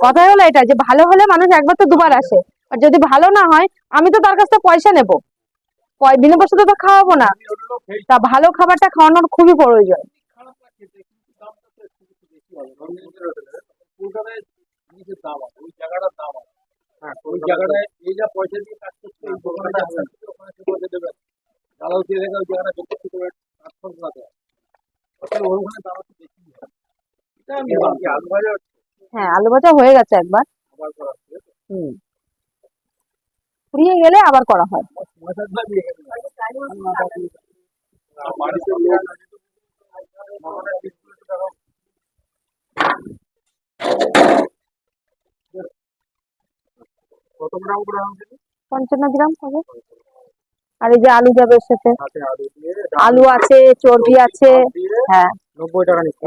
কথা হলো এটা যে ভালো হলে মানুষ একবার তো দুবার আসে, আর যদি ভালো না হয় আমি তো তার কাছ থেকে পয়সা নেবো, বিনা পয়সাতে তো খাওয়াবো না। তা ভালো খাবারটা খাওয়ানোর খুবই প্রয়োজন। হ্যাঁ, আলু ভাজা হয়ে গেছে একবার। হুম, ফুরিয়ে গেলে আবার করা হয়। কত গ্রাম করে হবে? 55 গ্রাম হবে। আর এই যে আলু যাবে এর সাথে, আলু দিয়ে আলু আছে, চর্বি আছে। দিয়ে হ্যাঁ, 90 টাকা নিচ্ছে।